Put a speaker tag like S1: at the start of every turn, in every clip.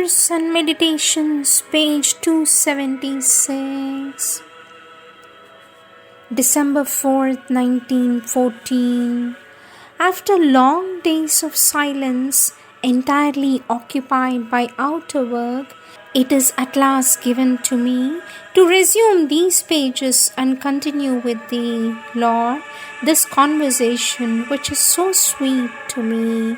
S1: Prayers and Meditations, page 276. December 4th, 1914. After long days of silence, entirely occupied by outer work, it is at last given to me to resume these pages and continue with Thee, Lord, this conversation which is so sweet to me.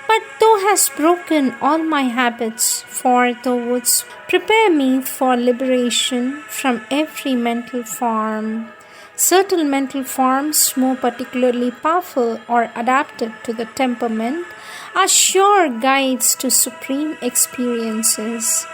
S1: But Thou hast broken all my habits, for Thou wouldst prepare me for liberation from every mental form. Certain mental forms, more particularly powerful or adapted to the temperament, are sure guides to supreme experiences.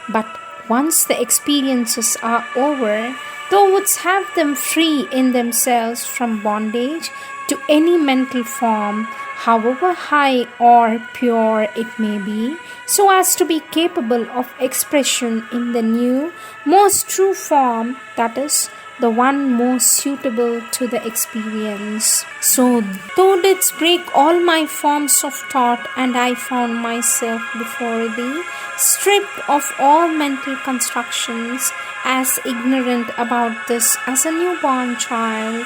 S1: But once the experiences are over, Thou wouldst have them free in themselves from bondage to any mental form, however high or pure it may be, so as to be capable of expression in the new, most true form, that is, the one most suitable to the experience. So, Thou didst break all my forms of thought, and I found myself before Thee, stripped of all mental constructions, as ignorant about this as a newborn child.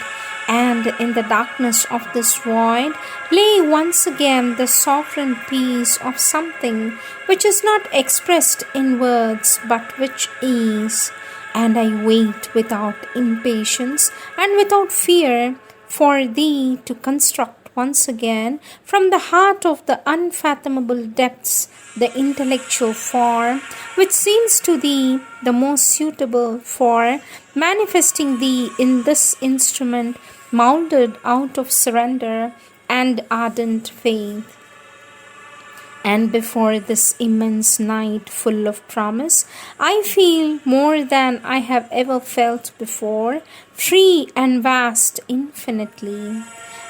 S1: And in the darkness of this void lay once again the sovereign peace of something which is not expressed in words but which is. And I wait without impatience and without fear for Thee to construct once again from the heart of the unfathomable depths the intellectual form which seems to Thee the most suitable for manifesting Thee in this instrument molded out of surrender and ardent faith. And before this immense night full of promise, I feel more than I have ever felt before, free and vast infinitely.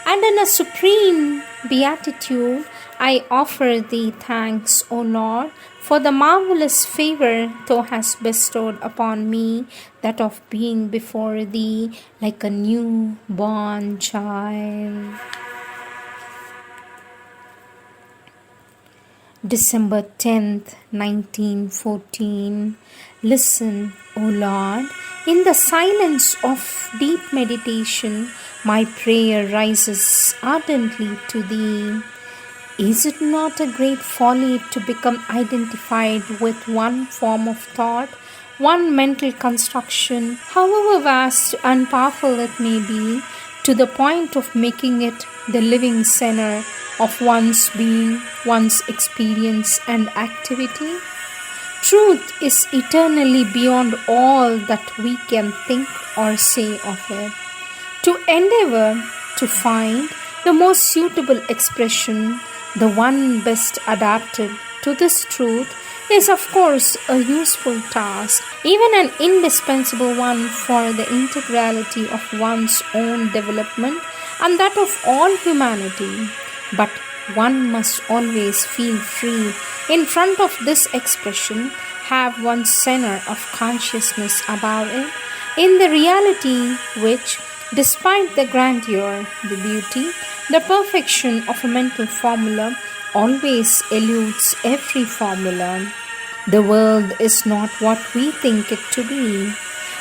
S1: And in a supreme beatitude, I offer Thee thanks, O Lord, for the marvelous favor Thou hast bestowed upon me, that of being before Thee like a new-born child. December 10th, 1914. Listen, O Lord, in the silence of deep meditation, my prayer rises ardently to Thee. Is it not a great folly to become identified with one form of thought, one mental construction, however vast and powerful it may be, to the point of making it the living center of one's being, one's experience and activity? Truth is eternally beyond all that we can think or say of it. To endeavor to find the most suitable expression, the one best adapted to this truth, is of course a useful task, even an indispensable one for the integrality of one's own development and that of all humanity. But one must always feel free in front of this expression, have one's center of consciousness about it, in the reality which, despite the grandeur, the beauty, the perfection of a mental formula, always eludes every formula. The world is not what we think it to be.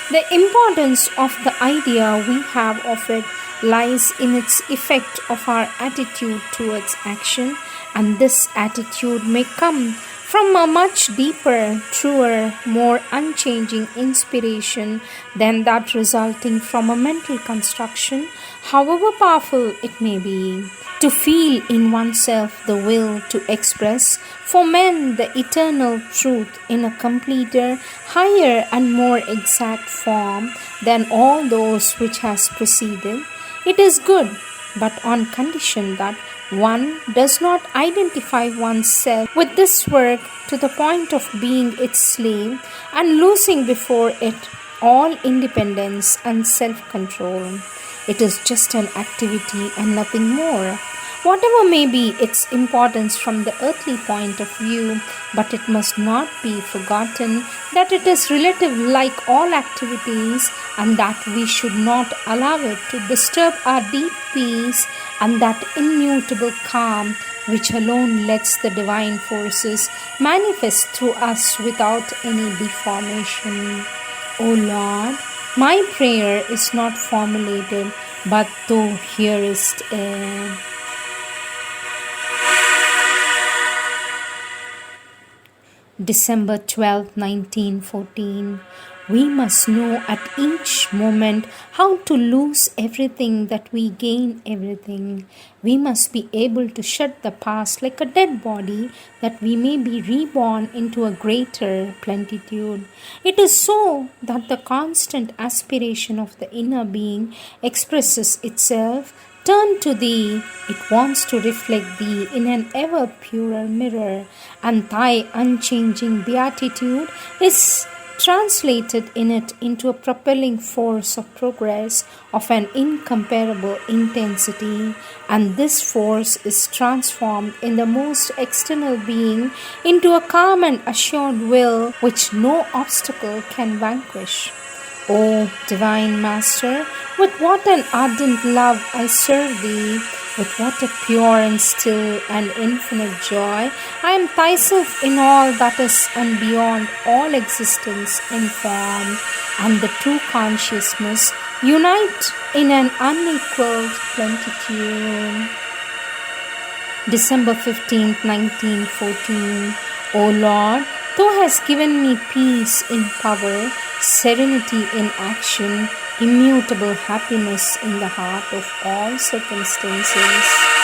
S1: The importance of the idea we have of it lies in its effect of our attitude towards action, and this attitude may come from a much deeper, truer, more unchanging inspiration than that resulting from a mental construction, however powerful it may be. To feel in oneself the will to express for men the eternal truth in a completer, higher and more exact form than all those which has preceded, it is good, but on condition that one does not identify oneself with this work to the point of being its slave and losing before it all independence and self-control. It is just an activity and nothing more, whatever may be its importance from the earthly point of view, but it must not be forgotten that it is relative like all activities, and that we should not allow it to disturb our deep peace and that immutable calm which alone lets the divine forces manifest through us without any deformation. O Lord, my prayer is not formulated, but thou hearest it. December 12, 1914. We must know at each moment how to lose everything that we gain everything. We must be able to shut the past like a dead body that we may be reborn into a greater plenitude. It is so that the constant aspiration of the inner being expresses itself. Turn to thee, it wants to reflect thee in an ever purer mirror, and thy unchanging beatitude is translated in it into a propelling force of progress of an incomparable intensity, and this force is transformed in the most external being into a calm and assured will which no obstacle can vanquish. O Divine Master, with what an ardent love I serve Thee, with what a pure and still and infinite joy I am Thyself in all that is and beyond all existence informed, and the true consciousness unite in an unequaled plenitude. December 15, 1914. O Lord, Thou hast given me peace in power, serenity in action, immutable happiness in the heart of all circumstances.